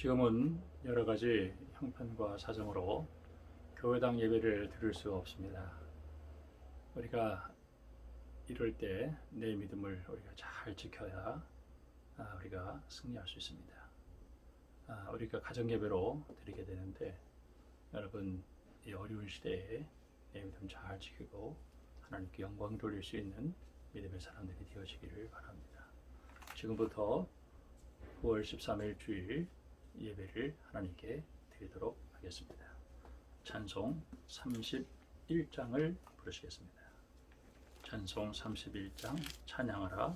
지금은 여러 가지 형편과 사정으로 교회당 예배를 드릴 수 없습니다. 우리가 이럴 때 내 믿음을 우리가 잘 지켜야 우리가 승리할 수 있습니다. 우리가 가정 예배로 드리게 되는데 여러분 이 어려운 시대에 내 믿음 잘 지키고 하나님께 영광 돌릴 수 있는 믿음의 사람들이 되어지기를 바랍니다. 지금부터 9월 13일 주일 예배를 하나님께 드리도록 하겠습니다. 찬송 31장을 부르시겠습니다. 찬송 31장 찬양하라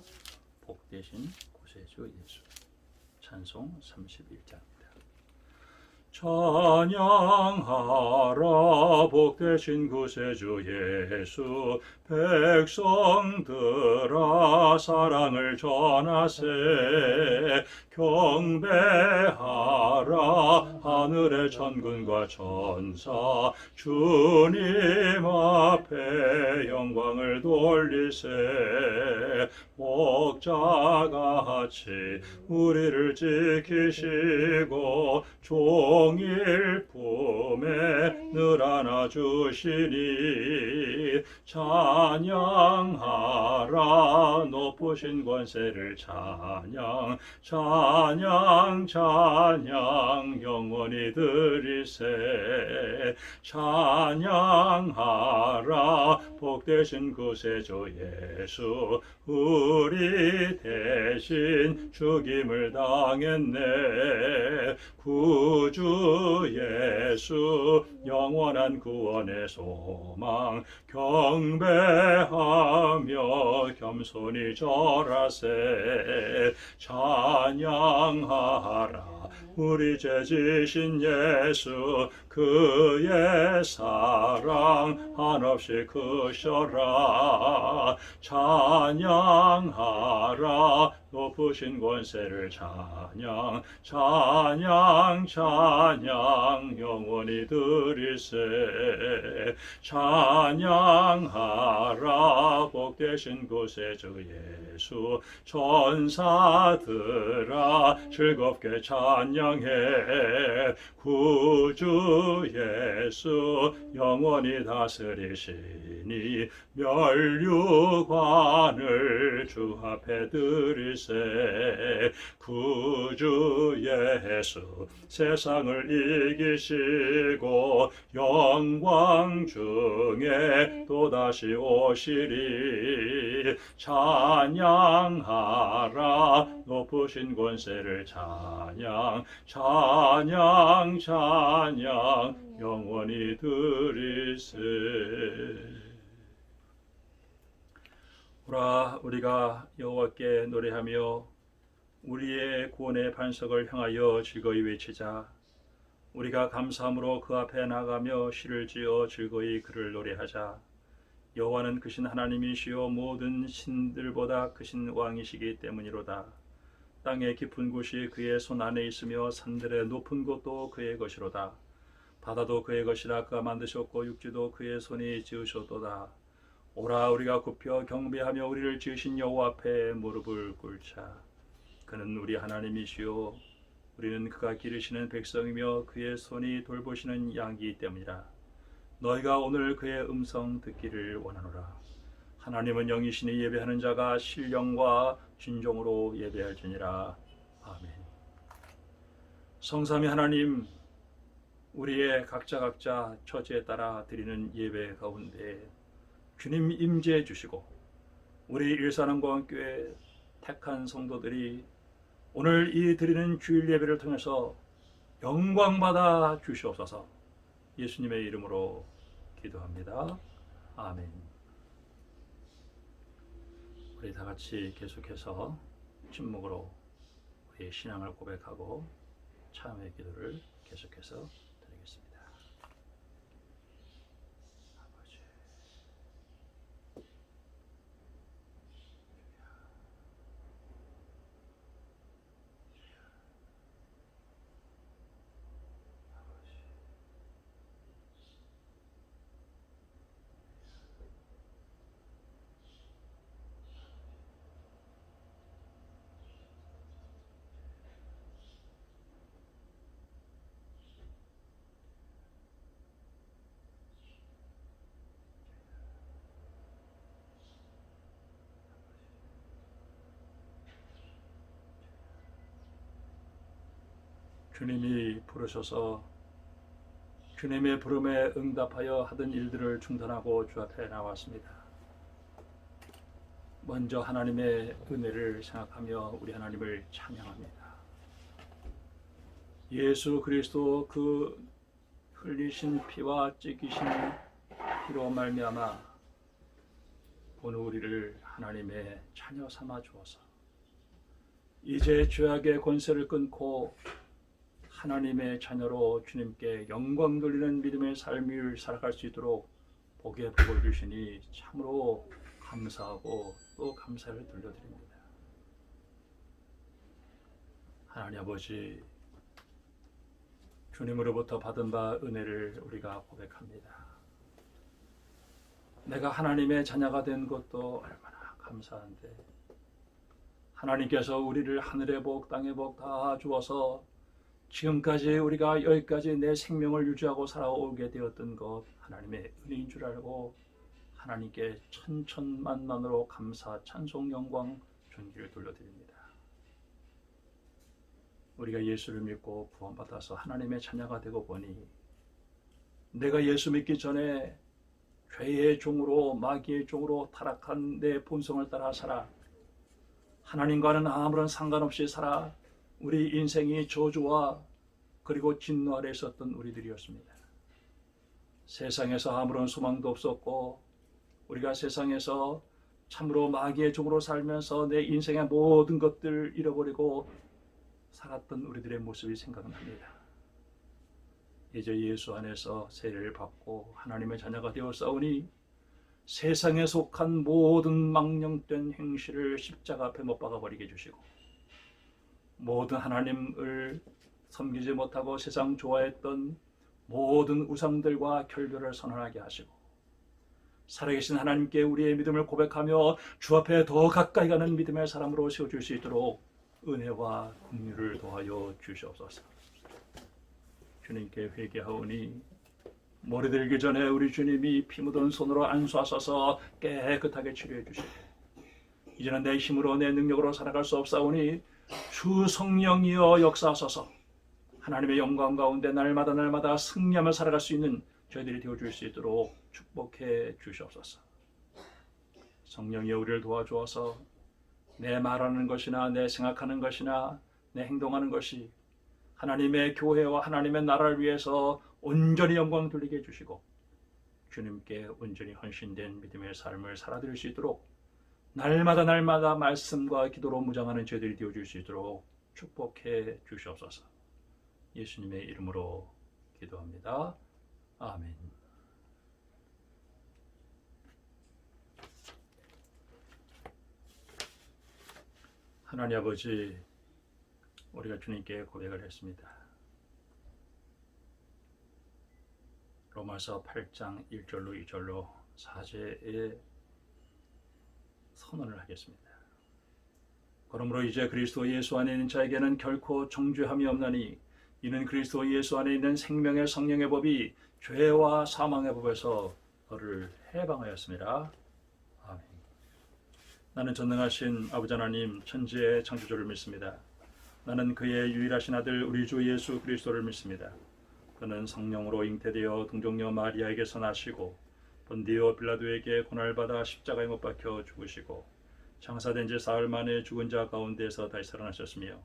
복되신 구세주 예수. 찬송 31장입니다. 찬양하라 복되신 구세주 예수. 백성들아 사랑을 전하세. 경배하라 하늘의 천군과 천사. 주님 앞에 영광을 돌리세. 목자같이 우리를 지키시고 종일 품에 늘 안아주시니 찬양하라 높으신 권세를 찬양 찬양 찬양 영원히 드리세. 찬양하라 복되신 구세주 예수. 우리 대신 죽임을 당했네. 구주 예수 영원한 구원의 소망. 경배하며 겸손히 절하세. 찬양하라 우리 죄 지신 예수. 그의 사랑 한없이 크셔라. 찬양하라 높으신 권세를 찬양 찬양 찬양 영원히 드리세. 찬양하라 복되신 구세주 예수. 천사들아 즐겁게 찬양해. 구주 예수 영원히 다스리시니 멸류관을 주 앞에 드리세. 구주 예수 세상을 이기시고 영광 중에 또다시 오시리. 찬양하라 높으신 권세를 찬양 찬양 찬양 영원히 드리세. 오라 우리가 여호와께 노래하며 우리의 구원의 반석을 향하여 즐거이 외치자. 우리가 감사함으로 그 앞에 나가며 시를 지어 즐거이 그를 노래하자. 여호와는 크신 하나님이시요 모든 신들보다 크신 왕이시기 때문이로다. 땅의 깊은 곳이 그의 손 안에 있으며 산들의 높은 곳도 그의 것이로다. 바다도 그의 것이라. 그가 만드셨고 육지도 그의 손이 지으셨도다. 오라 우리가 굽혀 경배하며 우리를 지으신 여호와 앞에 무릎을 꿇자. 그는 우리 하나님이시요 우리는 그가 기르시는 백성이며 그의 손이 돌보시는 양이기 때문이라. 너희가 오늘 그의 음성 듣기를 원하노라. 하나님은 영이시니 예배하는 자가 신령과 진정으로 예배할지니라. 아멘. 성삼위 하나님, 우리의 각자 처지에 따라 드리는 예배 가운데 주님 임재해 주시고 우리 일산항공교회 택한 성도들이 오늘 이 드리는 주일 예배를 통해서 영광받아 주시옵소서. 예수님의 이름으로 기도합니다. 아멘. 우리 다 같이 계속해서 침묵으로 우리의 신앙을 고백하고 참회 기도를 계속해서 드리겠습니다. 아버지. 주님이 부르셔서 주님의 부름에 응답하여 하던 일들을 중단하고 주 앞에 나왔습니다. 먼저 하나님의 은혜를 생각하며 우리 하나님을 찬양합니다. 예수 그리스도 그 흘리신 피와 찢기신 피로 말미암아 오늘 우리를 하나님의 자녀 삼아 주어서 이제 죄악의 권세를 끊고 하나님의 자녀로 주님께 영광 돌리는 믿음의 삶을 살아갈 수 있도록 복의 복을 주시니 참으로 감사하고 또 감사를 돌려드립니다. 하나님 아버지, 주님으로부터 받은 바 은혜를 우리가 고백합니다. 내가 하나님의 자녀가 된 것도 얼마나 감사한데 하나님께서 우리를 하늘의 복 땅의 복 다 주어서 지금까지 우리가 여기까지 내 생명을 유지하고 살아오게 되었던 것 하나님의 은혜인 줄 알고 하나님께 천천만만으로 감사 찬송 영광 존귀를 돌려드립니다. 우리가 예수를 믿고 구원받아서 하나님의 자녀가 되고 보니 내가 예수 믿기 전에 죄의 종으로 마귀의 종으로 타락한 내 본성을 따라 살아 하나님과는 아무런 상관없이 살아 우리 인생이 저주와 그리고 진노 아래 있었던 우리들이었습니다. 세상에서 아무런 소망도 없었고 우리가 세상에서 참으로 마귀의 종으로 살면서 내 인생의 모든 것들을 잃어버리고 살았던 우리들의 모습이 생각납니다. 이제 예수 안에서 세례를 받고 하나님의 자녀가 되었사오니 세상에 속한 모든 망령된 행실을 십자가 앞에 못 박아버리게 해주시고 모든 하나님을 섬기지 못하고 세상 좋아했던 모든 우상들과 결별을 선언하게 하시고 살아계신 하나님께 우리의 믿음을 고백하며 주 앞에 더 가까이 가는 믿음의 사람으로 세워줄 수 있도록 은혜와 긍휼을 더하여 주시옵소서. 주님께 회개하오니 머리 들기 전에 우리 주님이 피 묻은 손으로 안수하셔서 깨끗하게 치료해 주시고 이제는 내 힘으로 내 능력으로 살아갈 수 없사오니 주 성령이여 역사하소서. 하나님의 영광 가운데 날마다 승리하며 살아갈 수 있는 저희들이 되어줄 수 있도록 축복해 주시옵소서. 성령이여 우리를 도와주어서 내 말하는 것이나 내 생각하는 것이나 내 행동하는 것이 하나님의 교회와 하나님의 나라를 위해서 온전히 영광 돌리게 해주시고 주님께 온전히 헌신된 믿음의 삶을 살아드릴 수 있도록 날마다 말씀과 기도로 무장하는 저희들이 되어줄 수 있도록 축복해 주시옵소서. 예수님의 이름으로 기도합니다. 아멘. 하나님 아버지, 우리가 주님께 고백을 했습니다. 로마서 8장 1절로 2절로 4제의 선언을 하겠습니다. 그러므로 이제 그리스도 예수 안에 있는 자에게는 결코 정죄함이 없나니 이는 그리스도 예수 안에 있는 생명의 성령의 법이 죄와 사망의 법에서 너를 해방하였습니다. 아멘. 나는 전능하신 아버지 하나님 천지의 창조주를 믿습니다. 나는 그의 유일하신 아들 우리 주 예수 그리스도를 믿습니다. 그는 성령으로 잉태되어 동정녀 마리아에게서 나시고 본디오 빌라도에게 고난받아 십자가에 못 박혀 죽으시고 장사된 지 사흘 만에 죽은 자 가운데서 다시 살아나셨으며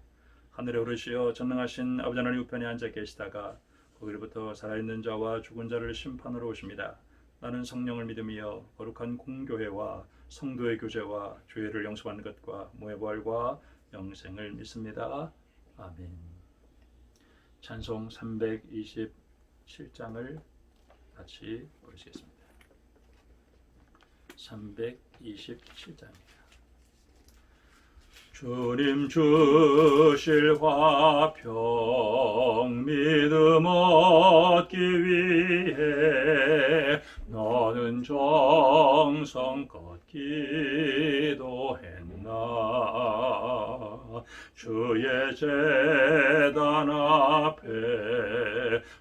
하늘에 오르시어 전능하신 아버지 하나님 우편에 앉아 계시다가 거기로부터 살아있는 자와 죽은 자를 심판으로 오십니다. 나는 성령을 믿으며 거룩한 공교회와 성도의 교제와 죄를 용서하는 것과 무의 부활과 영생을 믿습니다. 아멘. 찬송 327장을 같이 부르시겠습니다. 327장입니다. 주님 주실 화평 믿음 얻기 위해 너는 정성껏 기도했나. 주의 제단 앞에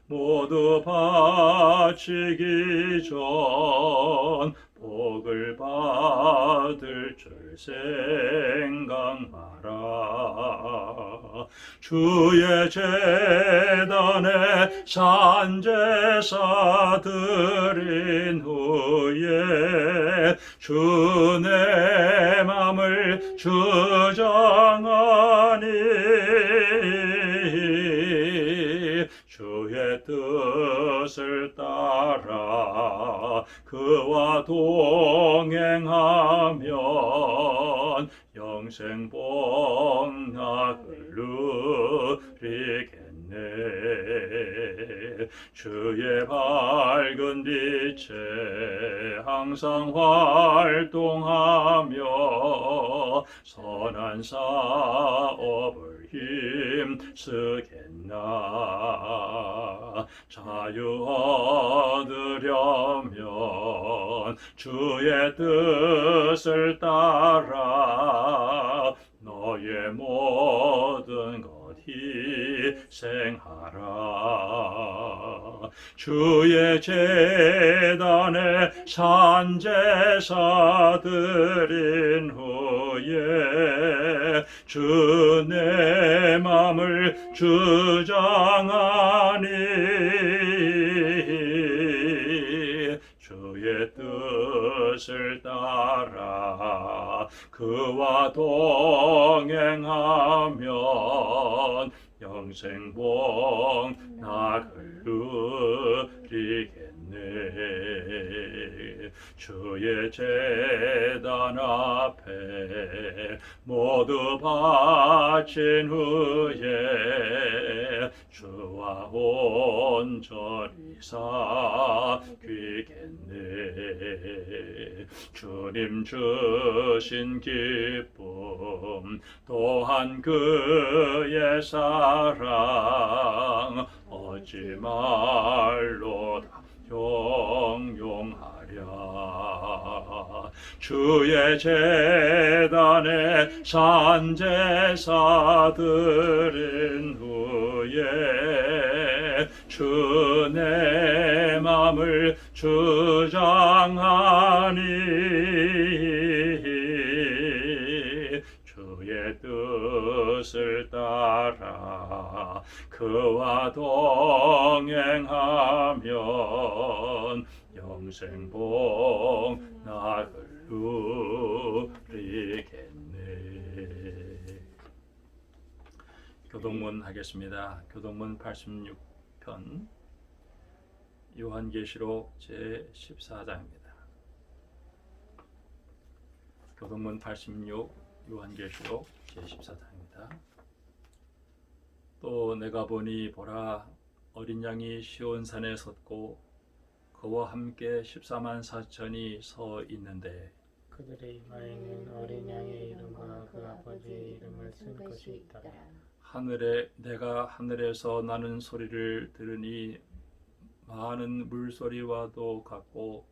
모두 바치기 전 복을 받을 줄 생각하라. 주의 재단에 산제사 드린 후에 주 내 맘을 주장하니 주의 뜻을 따라 그와 동행하면 영생 복락을 누리겠네. 주의 밝은 빛에 항상 활동하며 선한 사업을 힘쓰겠나. 자유 얻으려면 주의 뜻을 따라 너의 모든 것 희생하라. 주의 재단에 산제사 드린 후에 주 내 맘을 주장하니 주의 뜻을 따라 그와 동행하면 영생 복락을 누리겠네. 주의 재단 앞에 모두 바친 후에 주와 온전히 사귀겠네. 주님 주신 기쁨 또한 그의 사랑 어찌 말로 다 형용하랴. 주의 재단에 산제사 드린 후에 주 내 맘을 주장하니 주의 뜻을 따라 그와 동행하면 영생 복락을 누리겠네. 교동문 하겠습니다. 교동문 86편 요한계시록 제14장입니다. 교동문 86 요한계시록 제14장입니다. 또 내가 보니 보라 어린 양이 시온산에 섰고 그와 함께 14만 4천이 서 있는데 그들의 이마에는 어린 양의 이름과 그 아버지의 이름을 쓴 것이 있더라. 내가 하늘에서 나는 소리를 들으니 많은 물소리와도 같고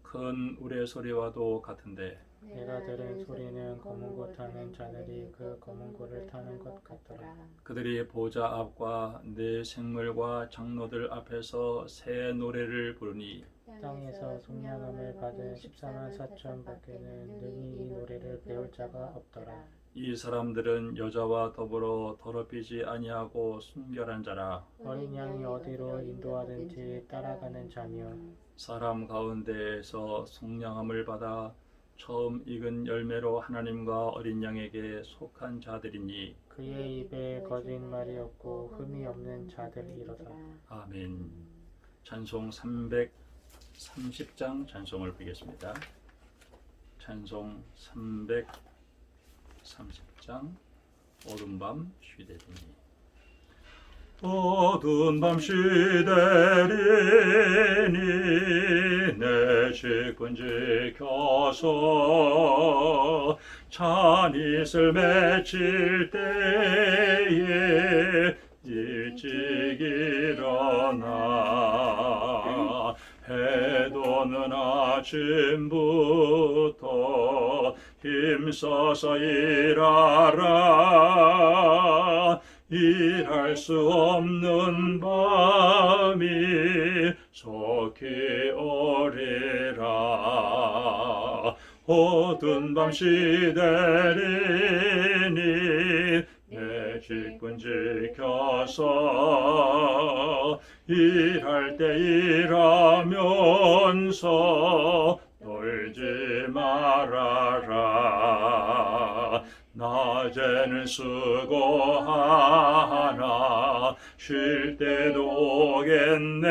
큰 우레소리와도 같은데 내가 들은 소리는 검은 고 타는 자들이 그 검은 고를 타는 것 같더라. 그들이 보좌 앞과 내 생물과 장로들 앞에서 새 노래를 부르니 땅에서 속량함을 받은 14만 4천 밖에는 능히 이 노래를 배울 자가 없더라. 이 사람들은 여자와 더불어 더럽히지 아니하고 순결한 자라. 어린 양이 어디로 인도하든지 따라가는 자며 사람 가운데에서 속량함을 받아 처음 익은 열매로 하나님과 어린 양에게 속한 자들이니 그의 입에 거짓말이 없고 흠이 없는 자들이로다. 아멘. 찬송 330장 찬송을 부르겠습니다. 찬송 330장 어둠밤 쉬되리니. 어두운 밤 쉬되리니 내 직분 지켜서 찬이슬 맺힐 때에 일찍 일어나 해도는 아침부터 힘써서 일하라. 일할 수 없는 밤이 속히 오리라. 어두운 밤 시대리니 내 직분 지켜서 일할 때 일하면서 놀지 말아라. 낮에는 수고하나 쉴 때도 오겠네.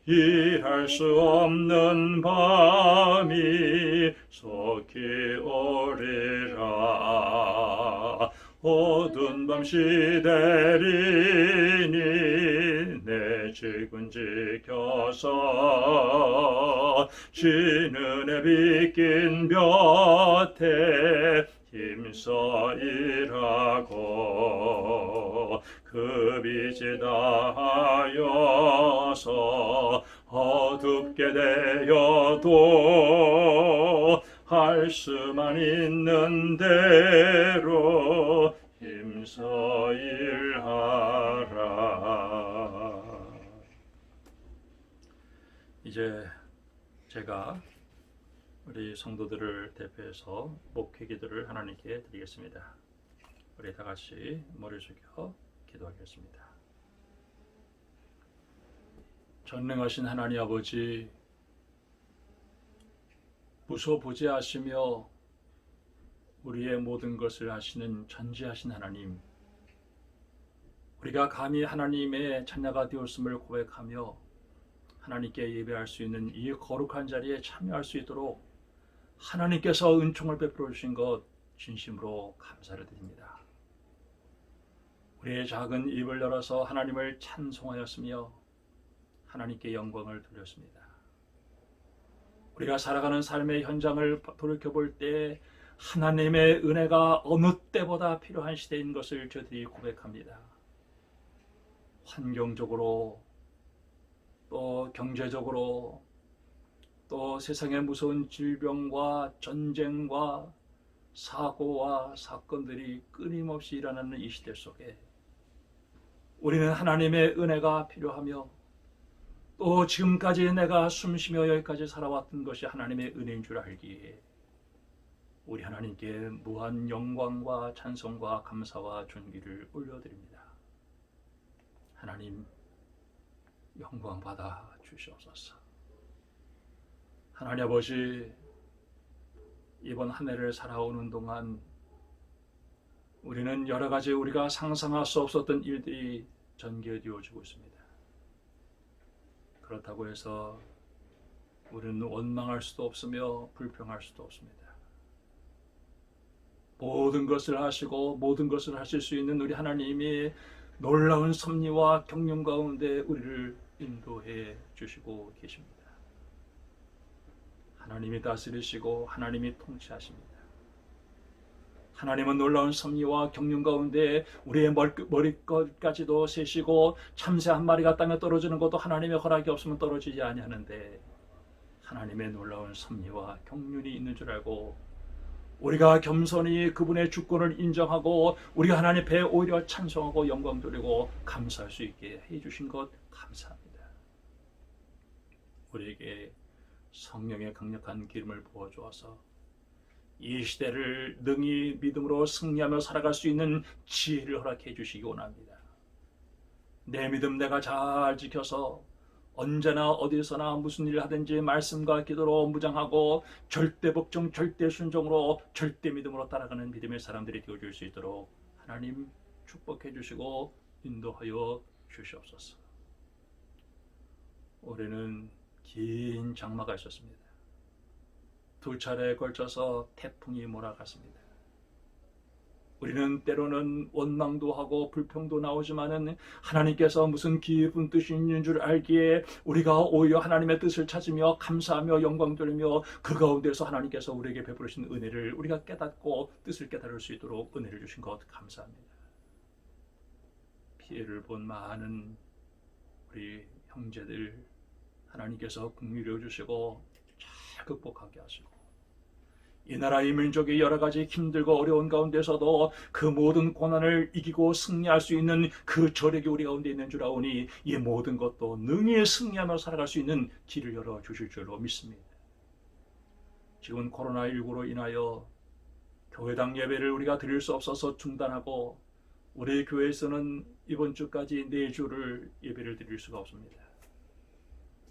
일할 수 없는 밤이 속히 오리라. 어두운 밤 시대리니 내 직분 지켜서 지는 해 비낀 볕에 힘써 일하고 그 빛이 다하여서 어둡게 되어도 할 수만 있는 대로 힘써 일하라. 이제 제가 우리 성도들을 대표해서 목회 기도를 하나님께 드리겠습니다. 우리 다 같이 머리 숙여 기도하겠습니다. 전능하신 하나님 아버지, 무소부재 하시며 우리의 모든 것을 하시는 전지하신 하나님, 우리가 감히 하나님의 자녀가 되었음을 고백하며 하나님께 예배할 수 있는 이 거룩한 자리에 참여할 수 있도록 하나님께서 은총을 베풀어 주신 것 진심으로 감사를 드립니다. 우리의 작은 입을 열어서 하나님을 찬송하였으며 하나님께 영광을 돌렸습니다. 우리가 살아가는 삶의 현장을 돌이켜볼 때 하나님의 은혜가 어느 때보다 필요한 시대인 것을 저희들이 고백합니다. 환경적으로 또 경제적으로 또 세상의 무서운 질병과 전쟁과 사고와 사건들이 끊임없이 일어나는 이 시대 속에 우리는 하나님의 은혜가 필요하며 또 지금까지 내가 숨쉬며 여기까지 살아왔던 것이 하나님의 은혜인 줄 알기에 우리 하나님께 무한 영광과 찬송과 감사와 존귀를 올려드립니다. 하나님 영광 받아 주시옵소서. 하나님 아버지, 이번 한 해를 살아오는 동안 우리는 여러 가지 우리가 상상할 수 없었던 일들이 전개되어지고 있습니다. 그렇다고 해서 우리는 원망할 수도 없으며 불평할 수도 없습니다. 모든 것을 하시고 모든 것을 하실 수 있는 우리 하나님이 놀라운 섭리와 경륜 가운데 우리를 인도해 주시고 계십니다. 하나님이 다스리시고 하나님이 통치하십니다. 하나님은 놀라운 섭리와 경륜 가운데 우리의 머리끝까지도 세시고 참새 한 마리가 땅에 떨어지는 것도 하나님의 허락이 없으면 떨어지지 아니하는데 하나님의 놀라운 섭리와 경륜이 있는 줄 알고 우리가 겸손히 그분의 주권을 인정하고 우리가 하나님 배에 오히려 찬송하고 영광 돌리고 감사할 수 있게 해주신 것 감사합니다. 우리에게 성령의 강력한 기름을 부어주어서 이 시대를 능히 믿음으로 승리하며 살아갈 수 있는 지혜를 허락해 주시기 원합니다. 내 믿음 내가 잘 지켜서 언제나 어디서나 무슨 일을 하든지 말씀과 기도로 무장하고 절대 복종, 절대 순종으로 절대 믿음으로 따라가는 믿음의 사람들이 되어줄 수 있도록 하나님 축복해 주시고 인도하여 주시옵소서. 올해는 긴 장마가 있었습니다. 두 차례에 걸쳐서 태풍이 몰아갔습니다. 우리는 때로는 원망도 하고 불평도 나오지만은 하나님께서 무슨 깊은 뜻이 있는 줄 알기에 우리가 오히려 하나님의 뜻을 찾으며 감사하며 영광 돌리며 그 가운데서 하나님께서 우리에게 베푸신 은혜를 우리가 깨닫고 뜻을 깨달을 수 있도록 은혜를 주신 것 감사합니다. 피해를 본 많은 우리 형제들 하나님께서 긍휼히 주시고 잘 극복하게 하시고 이 나라의 민족이 여러 가지 힘들고 어려운 가운데서도 그 모든 고난을 이기고 승리할 수 있는 그 저력이 우리 가운데 있는 줄 아오니 이 모든 것도 능히 승리하며 살아갈 수 있는 길을 열어주실 줄로 믿습니다. 지금 코로나19로 인하여 교회당 예배를 우리가 드릴 수 없어서 중단하고 우리 교회에서는 이번 주까지 4주를 예배를 드릴 수가 없습니다.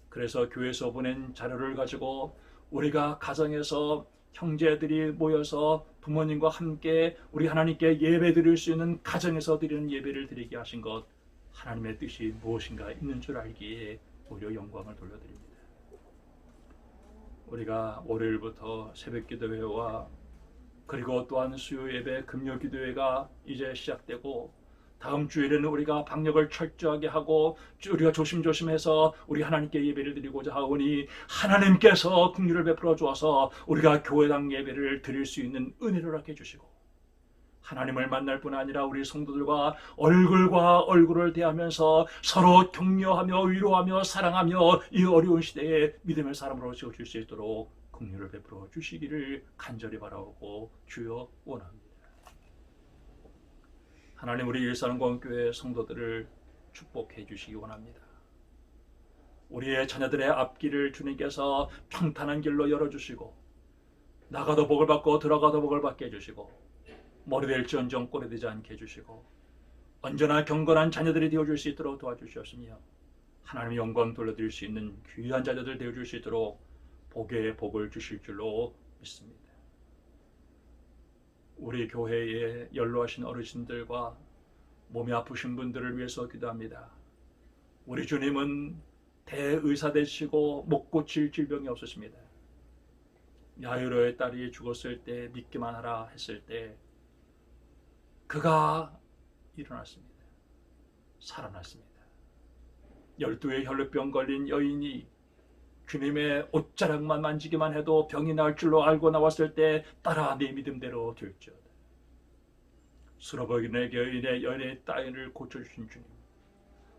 그래서 교회에서 보낸 자료를 가지고 우리가 가정에서 형제들이 모여서 부모님과 함께 우리 하나님께 예배 드릴 수 있는 가정에서 드리는 예배를 드리게 하신 것, 하나님의 뜻이 무엇인가 있는 줄 알기에 오히려 영광을 돌려드립니다. 우리가 월요일부터 새벽기도회와 그리고 또한 수요예배, 금요기도회가 이제 시작되고 다음 주일에는 우리가 방역을 철저하게 하고 우리가 조심조심해서 우리 하나님께 예배를 드리고자 하오니 하나님께서 긍휼을 베풀어 주어서 우리가 교회당 예배를 드릴 수 있는 은혜를 얻게 해주시고 하나님을 만날 뿐 아니라 우리 성도들과 얼굴과 얼굴을 대하면서 서로 격려하며 위로하며 사랑하며 이 어려운 시대에 믿음의 사람으로 세워줄 수 있도록 긍휼을 베풀어 주시기를 간절히 바라오고 주여 원합니다. 하나님, 우리 일산공교회 성도들을 축복해 주시기 원합니다. 우리의 자녀들의 앞길을 주님께서 평탄한 길로 열어주시고 나가도 복을 받고 들어가도 복을 받게 해주시고 머리 될지언정 꼴이 되지 않게 해주시고 언제나 경건한 자녀들이 되어줄 수 있도록 도와주시옵으며 하나님의 영광 돌려드릴 수 있는 귀한 자녀들 되어줄 수 있도록 복에 복을 주실 줄로 믿습니다. 우리 교회에 연로하신 어르신들과 몸이 아프신 분들을 위해서 기도합니다. 우리 주님은 대의사 되시고 못 고칠 질병이 없으십니다. 야이로의 딸이 죽었을 때 믿기만 하라 했을 때 그가 일어났습니다. 살아났습니다. 12의 혈루병 걸린 여인이 주님의 옷자락만 만지기만 해도 병이 나을 줄로 알고 나왔을 때 따라 네 믿음대로 될지어다. 수로버기네 여인의 연의 딸을 고쳐주신 주님,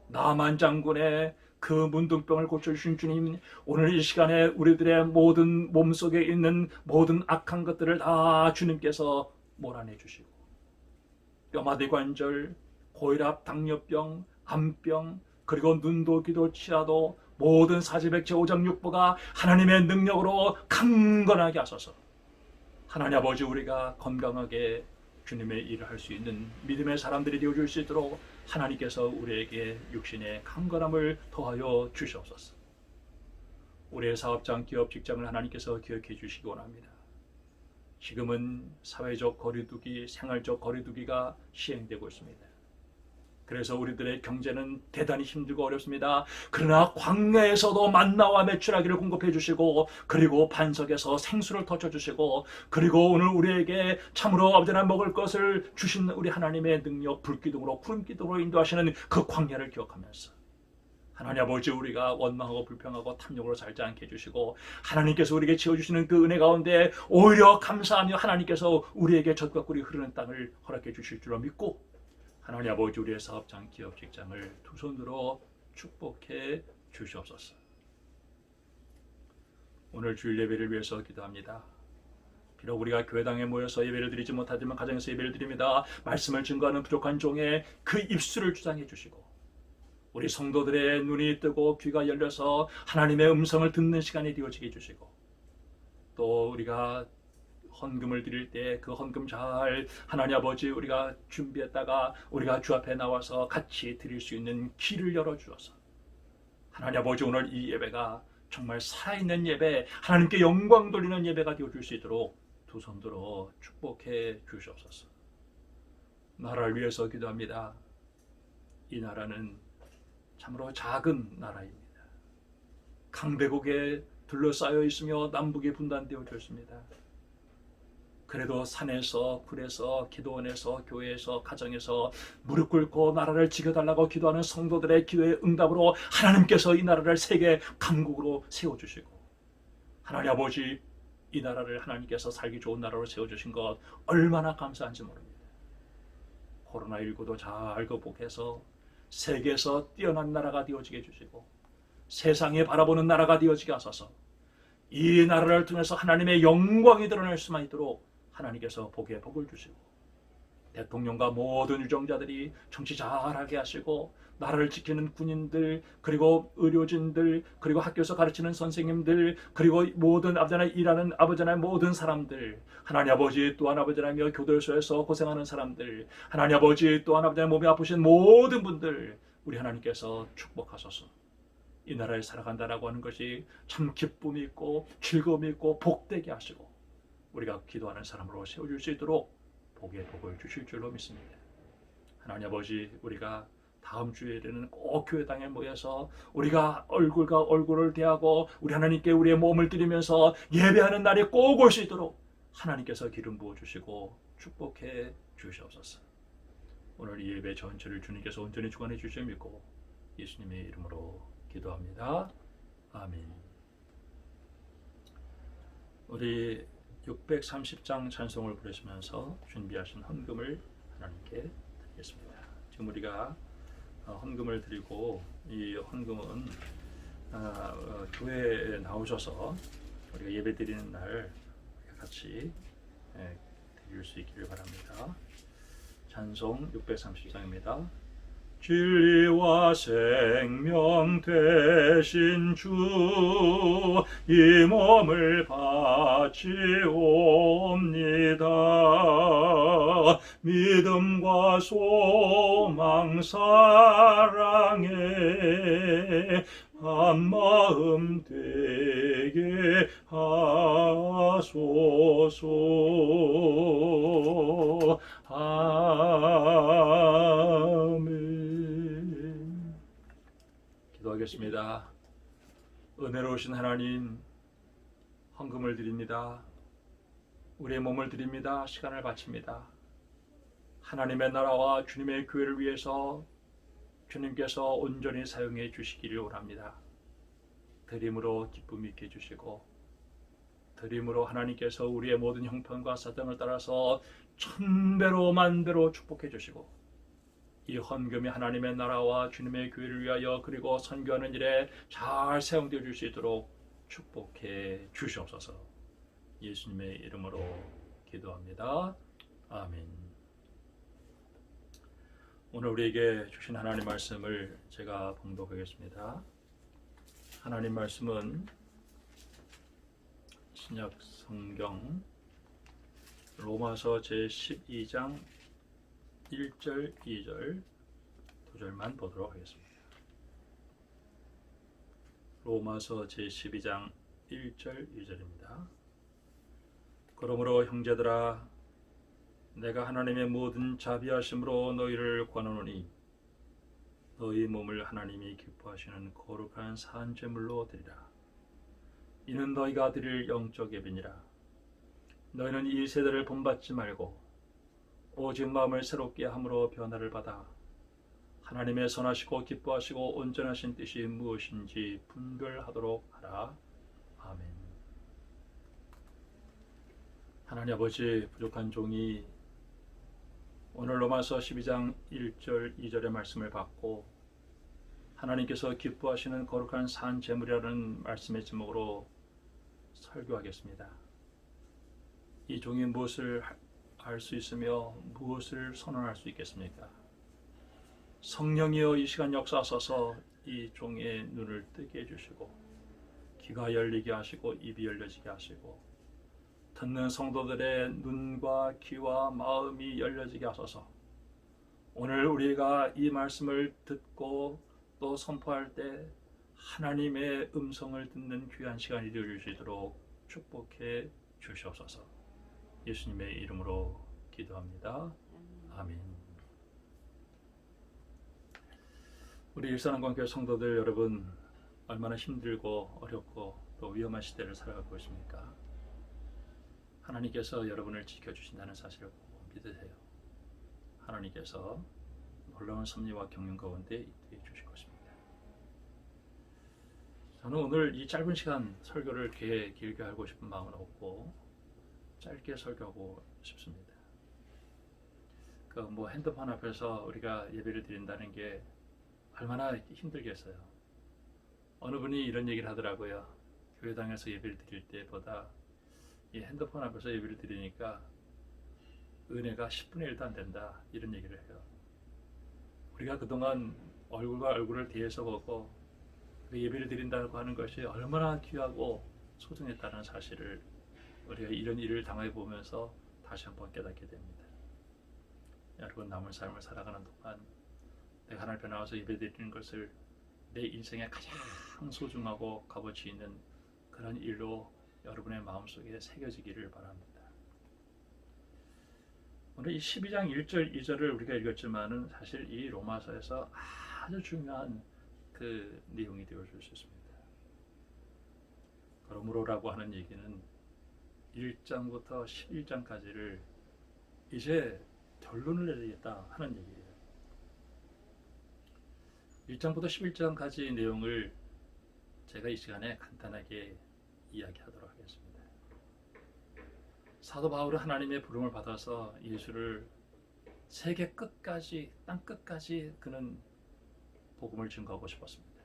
나만 장군의 그 문둥병을 고쳐주신 주님, 오늘 이 시간에 우리들의 모든 몸속에 있는 모든 악한 것들을 다 주님께서 몰아내 주시고 뼈마디 관절, 고혈압, 당뇨병, 암병, 그리고 눈도 귀도 치아도 모든 사지백체 오장육부가 하나님의 능력으로 강건하게 하소서. 하나님 아버지, 우리가 건강하게 주님의 일을 할 수 있는 믿음의 사람들이 되어줄 수 있도록 하나님께서 우리에게 육신의 강건함을 더하여 주시옵소서. 우리의 사업장, 기업, 직장을 하나님께서 기억해 주시기 원합니다. 지금은 사회적 거리두기, 생활적 거리두기가 시행되고 있습니다. 그래서 우리들의 경제는 대단히 힘들고 어렵습니다. 그러나 광야에서도 만나와 메추라기를 공급해 주시고 그리고 반석에서 생수를 터쳐 주시고 그리고 오늘 우리에게 참으로 언제나 먹을 것을 주신 우리 하나님의 능력, 불기둥으로 구름기둥으로 인도하시는 그 광야를 기억하면서 하나님 아버지, 우리가 원망하고 불평하고 탐욕으로 살지 않게 해주시고 하나님께서 우리에게 지어주시는 그 은혜 가운데 오히려 감사하며 하나님께서 우리에게 젖과 꿀이 흐르는 땅을 허락해 주실 줄로 믿고 하나님 아버지, 우리의 사업장, 기업, 직장을 두 손으로 축복해 주시옵소서. 오늘 주일 예배를 위해서 기도합니다. 비록 우리가 교회당에 모여서 예배를 드리지 못하지만 가정에서 예배를 드립니다. 말씀을 증거하는 부족한 종의 그 입술을 주장해 주시고 우리 성도들의 눈이 뜨고 귀가 열려서 하나님의 음성을 듣는 시간이 되어지게 해주시고 또 우리가 헌금을 드릴 때 그 헌금 잘 하나님 아버지 우리가 준비했다가 우리가 주 앞에 나와서 같이 드릴 수 있는 길을 열어주어서 하나님 아버지, 오늘 이 예배가 정말 살아있는 예배, 하나님께 영광 돌리는 예배가 되어줄 수 있도록 두 손 들어 축복해 주시옵소서. 나라를 위해서 기도합니다. 이 나라는 참으로 작은 나라입니다. 강대국에 둘러싸여 있으며 남북이 분단되어져 있습니다. 그래도 산에서, 불에서, 기도원에서, 교회에서, 가정에서 무릎 꿇고 나라를 지켜달라고 기도하는 성도들의 기도의 응답으로 하나님께서 이 나라를 세계 강국으로 세워주시고 하나님 아버지, 이 나라를 하나님께서 살기 좋은 나라로 세워주신 것 얼마나 감사한지 모릅니다. 코로나19도 잘 극복해서 세계에서 뛰어난 나라가 되어지게 해주시고 세상에 바라보는 나라가 되어지게 하소서. 이 나라를 통해서 하나님의 영광이 드러날 수만 있도록 하나님께서 복에 복을 주시고 대통령과 모든 유정자들이 정치 잘하게 하시고 나라를 지키는 군인들, 그리고 의료진들, 그리고 학교에서 가르치는 선생님들, 그리고 모든 아버지 하나님 일하는 아버지 하나님 모든 사람들, 하나님 아버지 또한 아버지 하나님여 교도소에서 고생하는 사람들, 하나님 아버지 또한 아버지 하나님 몸이 아프신 모든 분들 우리 하나님께서 축복하소서. 이 나라에 살아간다라고 하는 것이 참 기쁨이 있고 즐거움이 있고 복되게 하시고 우리가 기도하는 사람으로 세워줄 수 있도록 복의 복을 주실 줄로 믿습니다. 하나님 아버지, 우리가 다음 주에는 꼭 교회당에 모여서 우리가 얼굴과 얼굴을 대하고 우리 하나님께 우리의 몸을 드리면서 예배하는 날이 꼭 올 수 있도록 하나님께서 기름 부어주시고 축복해 주시옵소서. 오늘 이 예배 전체를 주님께서 온전히 주관해 주실 믿고 예수님의 이름으로 기도합니다. 아멘. 우리 630장 찬송을 부르시면서 준비하신 헌금을 하나님께 드리겠습니다. 지금 우리가 헌금을 드리고 이 헌금은 교회에 나오셔서 우리가 예배 드리는 날 같이 드릴 수 있기를 바랍니다. 찬송 630장입니다. 진리와 생명 되신 주, 이 몸을 바치옵니다. 믿음과 소망 사랑에 한마음 되게 하소서. 아멘. 기도하겠습니다. 은혜로우신 하나님, 헌금을 드립니다. 우리의 몸을 드립니다. 시간을 바칩니다. 하나님의 나라와 주님의 교회를 위해서 주님께서 온전히 사용해 주시기를 원합니다. 드림으로 기쁨 있게 해주시고 드림으로 하나님께서 우리의 모든 형편과 사정을 따라서 천배로 만배로 축복해 주시고 이 헌금이 하나님의 나라와 주님의 교회를 위하여 그리고 선교하는 일에 잘 사용되어 줄 수 있도록 축복해 주시옵소서. 예수님의 이름으로 기도합니다. 아멘. 오늘 우리에게 주신 하나님 말씀을 제가 봉독하겠습니다. 하나님 말씀은 신약 성경 로마서 제12장 1절, 2절, 2절만 보도록 하겠습니다. 로마서 제12장 1절, 2절입니다. 그러므로 형제들아, 내가 하나님의 모든 자비하심으로 너희를 권하노니 너희 몸을 하나님이 기뻐하시는 거룩한 산 제물로 드리라. 이는 너희가 드릴 영적 예배니라. 너희는 이 세대를 본받지 말고 오직 마음을 새롭게 함으로 변화를 받아 하나님의 선하시고 기뻐하시고 온전하신 뜻이 무엇인지 분별하도록 하라. 아멘. 하나님 아버지, 부족한 종이 오늘 로마서 12장 1절 2절의 말씀을 받고 하나님께서 기뻐하시는 거룩한 산 제물이라는 말씀의 제목으로 설교하겠습니다. 이 종이 무엇을 할 수 있으며 무엇을 선언할 수 있겠습니까? 성령이여 이 시간 역사하소서. 이 종의 눈을 뜨게 해주시고 귀가 열리게 하시고 입이 열려지게 하시고 듣는 성도들의 눈과 귀와 마음이 열려지게 하소서. 오늘 우리가 이 말씀을 듣고 또 선포할 때 하나님의 음성을 듣는 귀한 시간이 되어 주시도록 축복해 주시옵소서. 예수님의 이름으로 기도합니다. 아멘. 우리 일산한광교회 성도들 여러분, 얼마나 힘들고 어렵고 또 위험한 시대를 살아가고 있습니까? 하나님께서 여러분을 지켜주신다는 사실을 꼭 믿으세요. 하나님께서 놀라운 섭리와 경륜 가운데 있게 주실 것입니다. 저는 오늘 이 짧은 시간 설교를 이렇게 길게 하고 싶은 마음은 없고 짧게 설교하고 싶습니다. 핸드폰 앞에서 우리가 예배를 드린다는 게 얼마나 힘들겠어요. 어느 분이 이런 얘기를 하더라고요. 교회당에서 예배를 드릴 때보다 이 핸드폰 앞에서 예배를 드리니까 은혜가 10분의 1도 안 된다, 이런 얘기를 해요. 우리가 그동안 얼굴과 얼굴을 대해서 보고 그 예배를 드린다고 하는 것이 얼마나 귀하고 소중했다는 사실을 우리가 이런 일을 당해 보면서 다시 한번 깨닫게 됩니다. 여러분, 남은 삶을 살아가는 동안 내가 하나님 앞에 나와서 예배 드리는 것을 내 인생에 가장 소중하고 값어치 있는 그런 일로 여러분의 마음속에 새겨지기를 바랍니다. 오늘 이 12장 1절 2절을 우리가 읽었지만은 사실 이 로마서에서 아주 중요한 그 내용이 되어줄 수 있습니다. 그러므로라고 하는 얘기는 1장부터 11장까지를 이제 결론을 내리겠다 하는 얘기예요. 1장부터 11장까지의 내용을 제가 이 시간에 간단하게 이야기하도록 하겠습니다. 사도 바울은 하나님의 부름을 받아서 예수를 세계 끝까지, 땅 끝까지 그는 복음을 증거하고 싶었습니다.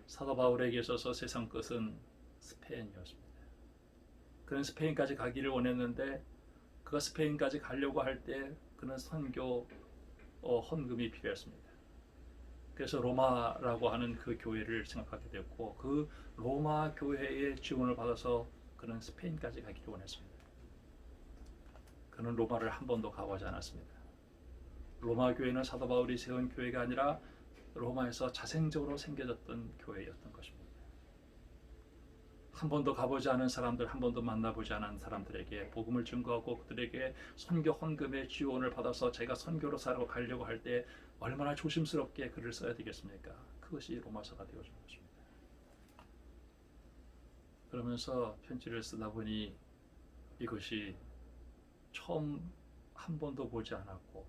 사도 바울에게 있어서 세상 끝은 스페인이었습니다. 그는 스페인까지 가기를 원했는데 그가 스페인까지 가려고 할 때 그는 선교 헌금이 필요했습니다. 그래서 로마라고 하는 그 교회를 생각하게 됐고 그 로마 교회의 지원을 받아서 그는 스페인까지 가기를 원했습니다. 그는 로마를 한 번도 가보지 않았습니다. 로마 교회는 사도 바울이 세운 교회가 아니라 로마에서 자생적으로 생겨졌던 교회였던 것입니다. 한 번도 가보지 않은 사람들, 한 번도 만나보지 않은 사람들에게 복음을 증거하고 그들에게 선교 헌금의 지원을 받아서 제가 선교로 가려고 할 때 얼마나 조심스럽게 글을 써야 되겠습니까? 그것이 로마서가 되어준 것입니다. 그러면서 편지를 쓰다 보니 이것이 처음 한 번도 보지 않았고